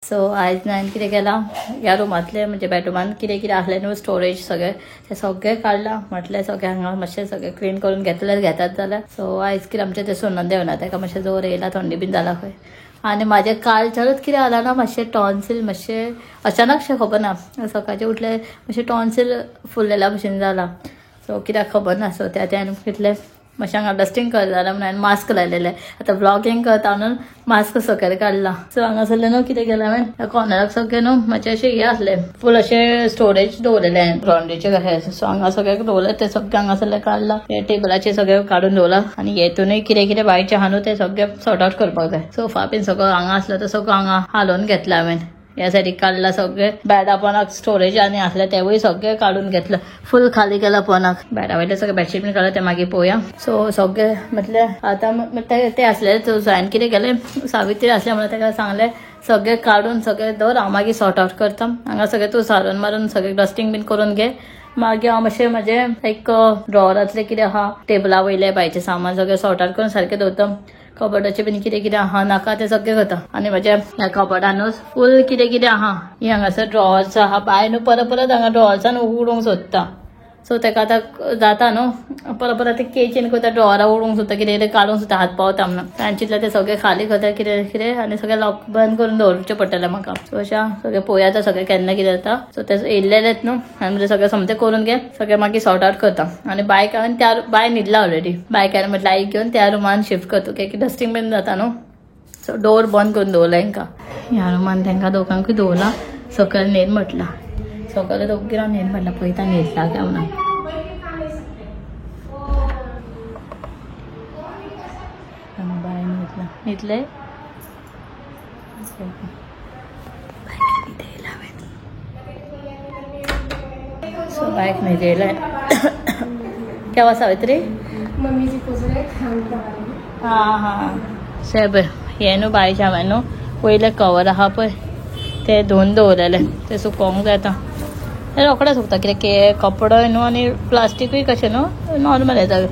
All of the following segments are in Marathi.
सो आयज हांवें कितें केलां ह्या रुमांतले म्हणजे बेडरुमान कितें कितें आसलें न्हू स्टोरेज सगळें ते सगळें काडलां. म्हटलें सगळें हांगा मातशें सगळें क्लीन करून घेतात जाल्यार. सो आयज कितें आमचें तें सुनंद देवना ताका मातशें जोर येयला, थंडी बीन जाला खंय. आनी म्हाजें कालच्यानूच कितें जालां ना, मातशें टॉन्सील मातशें अचानकशें खबर ना, सकाळचें उठलें मातशें टॉन्सील फुल्लेल्या भशेन जाला. सो कित्याक खबर ना. सो त्या हांवें चिंतलें मातशें हांगा डस्टींग कर जाल्यार म्हणून हांवें मास्क लायलेलें. आतां व्लॉगिंग करता म्हणून मास्क सकयल काडला. सो हांगासरलें न्हू कितें केलें हांवें कॉर्नराक सगळें न्हू मातशें अशें हें आसलें फूल अशें स्टोरेज दवरलेलें लॉन्ड्रीचें कशें. सो हांगा सगळें दवरलें तें सगळें हांगासरलें काडलां. हे टेबलाचेर सगळें काडून दवरलां आनी हेतूनय कितें कितें बायचें आहा न्हू तें सगळें सॉर्ट आउट करपाक जाय. सोफा बीन सगळो हांगा आसलो तो सगळो हांगा हालोवन घेतला हांवें. ह्या सायडीक काडला सगळें. बेडा पोंदाक स्टोरेज आनी आसलें तेवूय सगळें काडून घेतलं. फूल खाली केला पोंदाक. बेडा वयलें सगळें बेडशीट बीन काडलें तें मागीर पळोवया. सो सगळें म्हटलें आतां तें आसलें हांवें कितें केलें सावित्री आसलें म्हणून ताका सांगलें सगळें काडून सगळें दवर हांव मागीर सॉर्ट आउट करता. हांगा सगळें तूं सारून मारून सगळें डस्टींग बीन करून घे. मागीर हांव मातशें म्हजें एक ड्रॉवरांतलें कितें आहा टेबला वयलें भायचें सामान सगळें सॉर्ट आउट करून सारकें दवरता. कबर्डाचें बीन कितें कितें आहा नाका तें सगळें करता. आनी म्हज्या ह्या कबर्डानूच फूल कितें कितें आहा. ही हांगासर ड्रॉवर्स आहा भायर न्हू परत हांगा ड्रॉवर्सान उगडूंक सोदता. सो ताका आतां जाता न्हू परत तें केचेन करता ड्रॉवरां उडोवंक सोदता कितें कितें काडूंक सोदता हात पावता म्हणून. हांवें चिंतलें तें सगळें खाली करता कितें कितें आनी सगळें लॉक बंद करून दवरचें पडटलें म्हाका. सो अशें सगळें पळोवया आतां सगळें केन्ना कितें जाता. सो तें येयल्लेलेंच न्हू हांवें सगळें समतें करून घे सगळें मागीर सॉर्ट आउट करता. आनी बायक हांवें त्या बाय न्हिदला ऑलरेडी. बायक हांवें म्हटलें आईक घेवन त्या रुमान शिफ्ट करता कित्याक डस्टींग बीन जाता न्हू. सो डोर बंद करून दवरला हांकां. ह्या रुमान तांकां दोगांकूय दवरला. सकयल न्हीद म्हटलां. सकयल दोगी रावन न्हीद म्हटलां पळयता न्हिदला काय म्हणून. न्हिदले सो बायक न्हिदेला. केव्हा सावित्री मम्मीची पोजर हां सेब हे न्हू बायच्या हांवें न्हू पयले कवर आहा पळय ते धुवन दवरलेलें तें सुकोवंक जाय. आतां तें रोखडें सुकता कित्याक कपडोय न्हू आनी प्लास्टीकूय कशें न्हू नॉर्मल येता.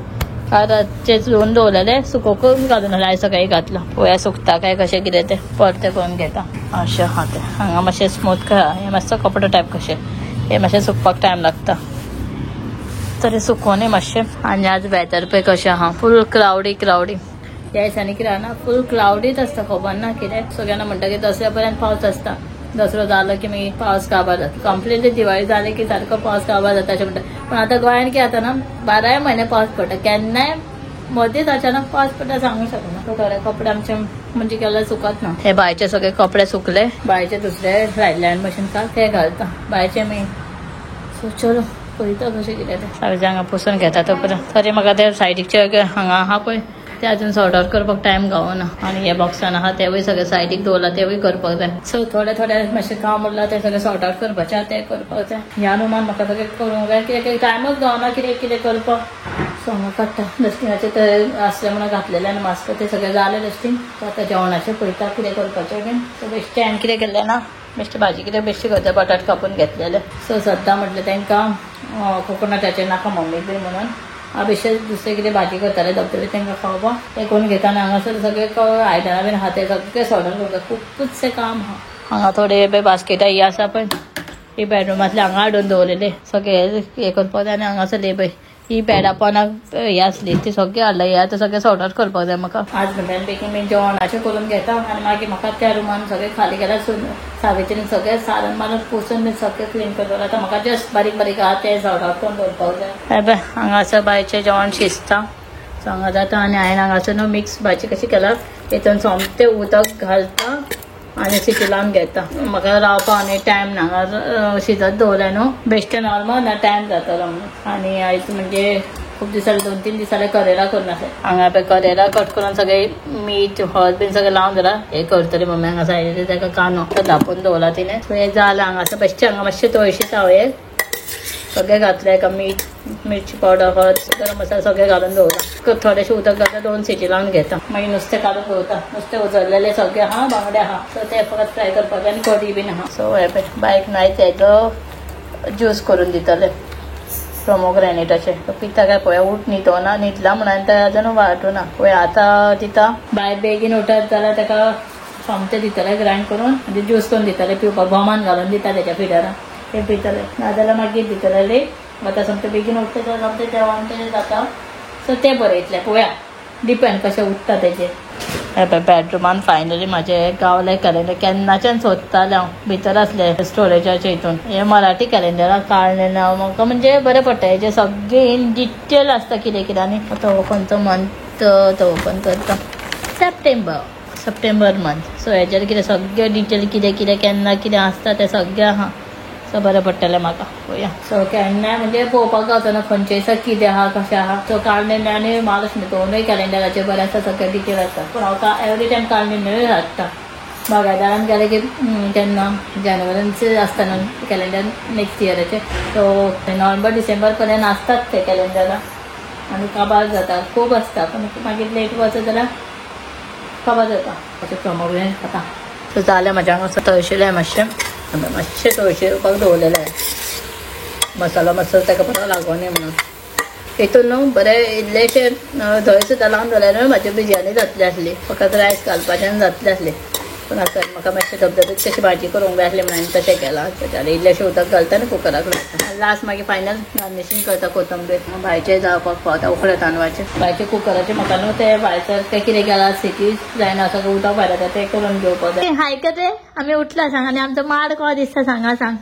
काराचें धुवन दवरलेलें सुकोवंक घालून आयज सकाळीं घातलां. पळोवया सुकता काय कशें कितें तें परतें करून घेता. अशें आहा तें हांगा मातशें स्मूथ काय हें मातसो कपडो टायप कशें हें मातशें सुकपाक टायम लागता तरी सुकोवनय मातशें. आनी आज वेदर पळय कशें आहा फूल क्लाउडी ह्या दिसांनी कितें ना फूल क्लाउडीच आसता खबर ना कित्याक सगळ्यांना म्हणटा की दसऱ्या पर्यंत पावस आसता. दसरो जालो की मागीर पावस काबार जाता. कंप्लीटली दिवाळी जाली की सारको पावस काबार जाता अशें म्हणटा. पण आतां गोंयान कितें जाता ना 12 म्हयने पावस पडटा. केन्नाय मदींच अचानक पावस पडटा सांगूंक शकना. थोडे कपडे आमचे म्हणजे केल्यार सुकत ना. हे बायचे सगळे कपडे सुकले. बायचे दुसरे रायल्यान मशीन का ते घालता बायचे मी. सो चलो पळयता कशें कितें तें सारकें हांगा पुसून घेता तो पर्यंत. तरी म्हाका ते सायडीकचे हांगा आहा पळय ते अजून सॉर्ट आउट करपाक टायम गावना. आनी हे बॉक्सान आहा तेवूय सगळें सायडीक दवरला तेवूय करपाक जाय. सो थोडे मातशें काम उरलां तें सगळें सॉर्ट आउट करपाचें तें करपाक जाय. ह्या रुमान म्हाका सगळें करूंक जाय कित्याक टायमूच गावना कितें कितें करपाक. सो हांगा काडटा डस्टिंगाचें ते आसलें म्हणून घातलेलें आनी मास्क तें सगळें जालें डस्टींग. सो आतां जेवणाचें पळयता कितें करपाचें बीन. सो बेश्टें हांवें कितें केल्लें ना बेश्टी भाजी कितें बेश्टी करता बटाट कापून घेतलेले. सो सद्दां म्हटलें तांकां कोकोनटाचें नाका मम्मीक बीन म्हणून हांव बेश्टें दुसरें कितें भाजी करतालें धबधबे तांकां खावपाक तें करून घेता. आनी हांगासर सगळें आयदनां बीन आहा तें सगळें सॉर्ट आउट करता. खुबूचशें काम आहा. हांगा थोडे बास्केटां ही आसा पळय ही बेडरुमांतले हांगा हाडून दवरलेले सगळें हें करपाक जाय. आनी हांगासर पळय ही बेडा पोंदाक हें आसली ती सगळें हाडला. हें आतां सगळें सॉर्ट आउट करपाक जाय म्हाका. आज म्हणल्यार बेगीन बेगीन जेवणाचें करून घेता आनी मागीर म्हाका त्या रुमान सगळें खाली केल्यार सावित्रीन सगळें सारण मारून पुसून बीन सगळें क्लीन करता. आतां म्हाका जस्ट बारीक बारीक आहा तें सॉर्ट आउट करून दवरपाक जाय. पळय हांगासर बायचें जेवण शिजता. सो हांगा जाता आनी हांवें हांगासर न्हू मिक्स भाजी कशी केला हितून सोमतें उदक घालता आनी सिटी लावन घेता. म्हाका रावपा आनी टायम ना हांगा शिजत दवरलें न्हू बेश्टें नॉर्मल ना टायम जातलो म्हणून. आनी आयज म्हणजे खूब दिसांनी 2-3 दीस जाले करेला करून आसलें. हांगा पळय करेला कट करून सगळें मीठ हळद बीन सगळें लावन दवरला. हें करतलें मम्मी हांगा सायडीक ताका कांदो धापून दवरला तिणें. सो हें जालें हांगासर बेश्टें हांगा मातशें तळशीत हांवें सगळें घातलें हाका मीठ मिरची पावडर हळद गरम मसाला सगळें घालून दवरता. थोडेशें उदक घालता 2 सिटी लावन घेता. मागीर नुस्तें काडून दवरता. नुस्तें उजरलेलें सगळें आहा बांगडे आहा सो तें फकत फ्राय करपाचें आनी कडी बीन आहा. सो हे पळय बायक नायट हेजो ज्यूस करून दितलें पोमोग्रेनेटाचें. तो पिता काय पळोवया उठ न्हिदला म्हणून तें अजून वाटूना पळय आतां दिता. बाय बेगीन उठत जाल्यार ताका सोमते दितले ग्राइंड करून म्हणजे ज्यूस करून दितले पिवपाक भोमान घालून दिता त्याच्या पिड्यारा ते पितले नाजाल्यार मागीर दितले लेट आतां सोमते बेगीन उठता तर सोमते जेवण तेजें जाता सो ते बरें इतलें पळोवया डिपेंड कशें उठता तेजें. बेडरुमान फायनली म्हाजें गावलें कॅलेंडर केन्नाच्यान सोदतालें हांव भितर आसलें स्टोरेजाच्या हितून हे मराठी कॅलेंडरां काडलें हांव म्हाका म्हणजे बरें पडटा हेजें सगळें इन डिटेल आसता कितें कितें आनी तो खंयचो मंथ तो ओपन करता सप्टेंबर मंथ सो हेजेर कितें सगळें डिटेल कितें कितें केन्ना कितें आसता तें सगळें आहा सो बरें पडटलें म्हाका पळोवया. सो केन्नाय म्हणजे पळोवपाक गावतना खंयचे दिसा कितें आहा कशें आहा सो काडलें आनी महालक्ष्मी दोनूय कॅलेंडराचेर बरें आसता सगळें डिटेल आसता पूण हांव एवरी टायम काडलें हाडटा बागायदारान गेलें की केन्ना जानेवारीच आसता न्हू कॅलेंडर नेक्स्ट इयराचें सो नोव्हेंबर डिसेंबर पर्यंत आसतात ते कॅलेंडरां आनी काबार जाता खूब आसता पूण मागीर लेट वचत जाल्यार काबार जाता अशें प्रमोशन जाता. सो जालें म्हाज्या हांगा तळशिलें मातशें तळशीं रुपयाक दवरलेलें आहे मसालो मातसो ताका बरो लागो न्ही म्हणून हितून न्हू बरें इल्लेशें धंय सुद्दां लावन दवरल्यार म्हाजी बिरयानी जातली आसली फकत रायस घालपाचें आनी जातलें आसलें पूण आसा म्हाका मातशें धबधबीत कशी भाजी करूंक जाय आसली म्हणून तशें केलां त्याच्यानी इल्लेशें उदक घालता आनी कुकराक लायता लास्ट मागीर फायनल गार्निशींग करता कोथंबीर भायचें जावपाक पावता उकड्या तांदळाचें भायचे कुकराचें म्हाका न्हू ते भायर तें कितें केलां सिटी जायना सगळें उदक भायर येता तें करून घेवपाक जाय. हायक ते आमी उठला सांग आनी आमचो माड कवा दिसता सांगा सांग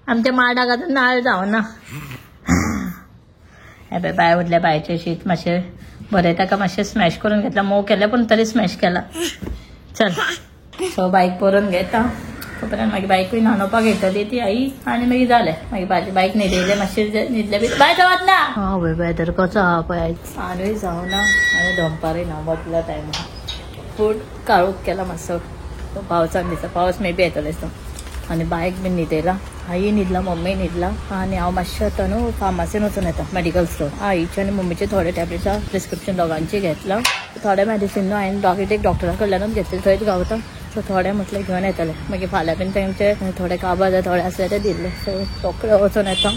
आमच्या माडाक आतां नाल्ल जावना हे भायर उठले भायचें शीत मातशें बरें ताका मातशें स्मॅश करून घेतला मोव केलें पूण तरी स्मॅश केला चल. सो बायक परून घेता तोपर्यंत मागीर बायकूय न्हाणोवपाक घेतली ती आई आनी मागीर जालें मागीर भाजी बायक न्हिदयलें मातशें न्हिदलें बी बाय तो वतना आवय वेदर कसो आहा पळय आयज आनूय जावना आनी दनपारय ना वतल्या टायमार फूड काळोख केला मातसो पावसान दिसता पावस मे बी येतलेच तो आनी बायक बीन न्हिदयला आई न्हिदला मम्मी न्हिदला आनी हांव मातशें आतां न्हू फार्मासीन वचून येता मेडिकल स्टोर आईचे आनी मम्मीचे थोडे टॅबलेट्स प्रिस्क्रिप्शन दोगांची घेतला थोडे मेडिसीन न्हू हांवें एक डॉक्टरा कडल्यानूच घेतले थंयच गावता सो थोडे म्हटलें घेवन येतले मागीर फाल्यां बीन तेंचे थोडे काबार जाय थोडे आसले ते दिल्ले सो रोखडे वचून येता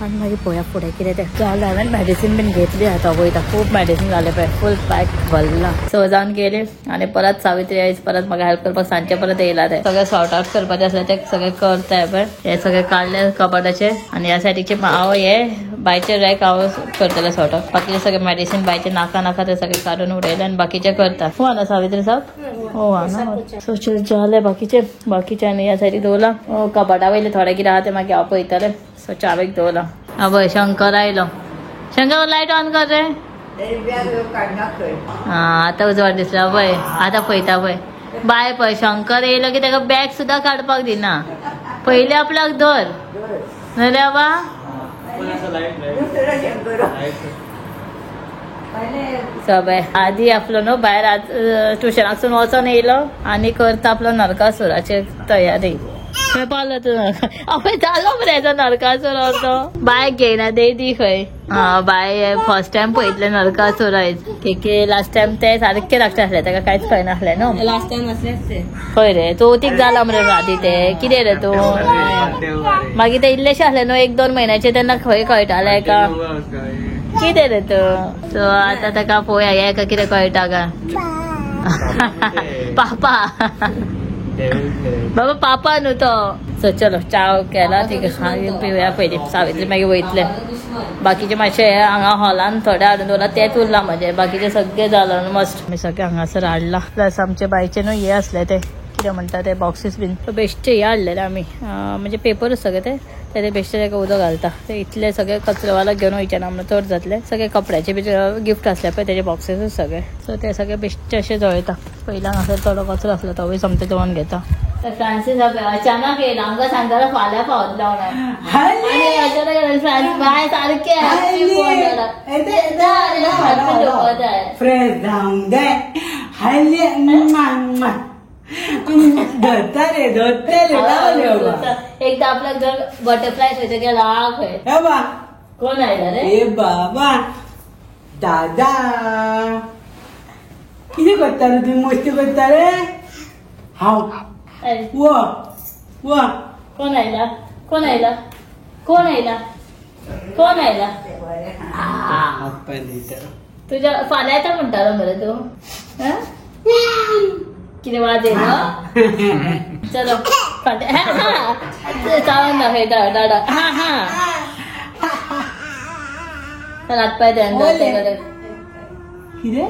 आनी मागीर पळोवया फुडें कितें तें जालें हांवें मेडिसीन बीन घेतली आतां वयता खूब मेडिसीन जालें पळय फूल पॅक भरला सो जावन गेली आनी परत सावित्री आयज परत म्हाका हेल्प करपाक सांजचे परत येयला ते सगळें सॉर्ट आउट करपाचें आसलें तें सगळें करताय पळय हे सगळें काडलें कपाटाचेर आनी ह्या सायडीचे हांव हे बायचे रॅक हांव करतलें सॉर्ट आउट बाकीचे सगळें मेडिसीन बायचे नाका ते सगळें काडून उडयलें आनी बाकीचे करता हो ना सावित्री साहेब हो हा ना सो जालें बाकीचे आनी ह्या सायडीक दवरला कपाटा वयले थोडे कितें आहा ते मागीर हांव पळयतलें सो चावेक दवरला पळय शंकर आयलो शंकर लायट ऑन कर रे हां आतां उजवाड दिसला पळय आतां पळयता पळय बाय पळय शंकर येयलो की ताका बॅग सुद्दां काडपाक दिना पयलीं आपल्याक धर न्हू रे बाबा सगळे आधी आपलो न्हू भायर आज ट्युशनाकसून वचोन येयलो आनी करता आपलो नरकासुराचे तयारी पावलो तू अपय जालो मरे हेजो नरकासूर असो बायक घेयना दी खंय बाय फर्स्ट टायम पळयतलें नरकासूर आयज के लास्ट टायम ते सारकें धाकटें आसलें ताका कांयच कळनासलें न्हू लास्ट टायम आसलेंच ते खंय रे चवथीक जाला मरे आदी ते कितें रे तूं मागीर ते इल्लेशें आसलें न्हू 1-2 म्हयन्याचे तेन्ना खंय कळटालें का कितें रे तूं सो आतां ताका पळोवया हेका कितें कळटा काय पापा बाबा पापा न्हू तो सो चलो चाव केला ठीक पिवया पयलीं सावित्री मागीर वयतले बाकीचे मातशे हांगा हॉलान थोडे हाडून दवरला तेच उरला म्हजे बाकीचे सगळे जाला मस्ट आमी सगळे हांगासर हाडला प्लस आमचे बायचे न्हू हे आसले ते कितें म्हणटा ते बॉक्सीस बीन बेश्टे हे हाडलेले आमी म्हणजे पेपरूच सगळे ते बेश्टे ताका उदक घालता ते इतले सगळे कचरोवाला घेवन वयचे आमकां चड जातले सगळे कपड्याचे बी गिफ्ट आसले पळय तेजे बॉक्सीसूच सगळे सो ते सगळे बेश्टे अशे जळयता पयल्यान असो थोडो कचरो आसलो तोय सोमते दवरून घेता फ्रांसीस अचानक येयला आमकां सांगतालो फाल्यां पावतलो म्हणून फ्रांस बाय सारके एकदा आपल्याक जर बटरफ्लाय थंयसर गेला खंय कोण आयला रे बाबा दादा कितें करता रे तुमी मस्ती करता रे हांव वा कोण आयला कोण आयला कोण आयला कोण आयला तुझ्या फाल्यां येता म्हणटालो मरे तूं किती वाजे ना चलो फाटे चावून दाखव दादा हा हा तर हातपाय द्यान जाते किती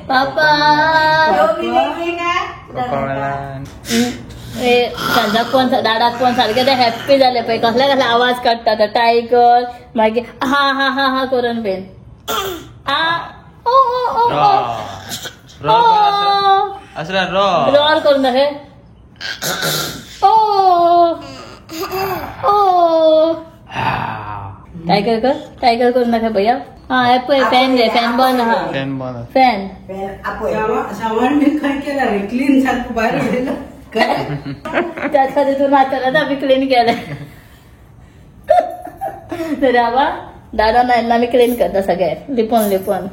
पापा त्यांचा कोण दादाक कोण सारखे ते हॅप्पी झाले पै कसल्या कसल्या आवाज काढतात टायगर मागीर हा हा हा हा करून बेन आ ओ ओ ओ असला रोर करून दाखव ओ ओ टायगर करून दाखव भैया हा ऍपल फॅन रे फॅन बंद हा फॅन सामान मी काय केलं रे क्लीन सारखं बाहेर गेलं त्यात कधी तू नाचायला आम्ही क्लीन केलंय तरी आबा दादा नाही मी क्लीन करता सगळे लिपून लिपून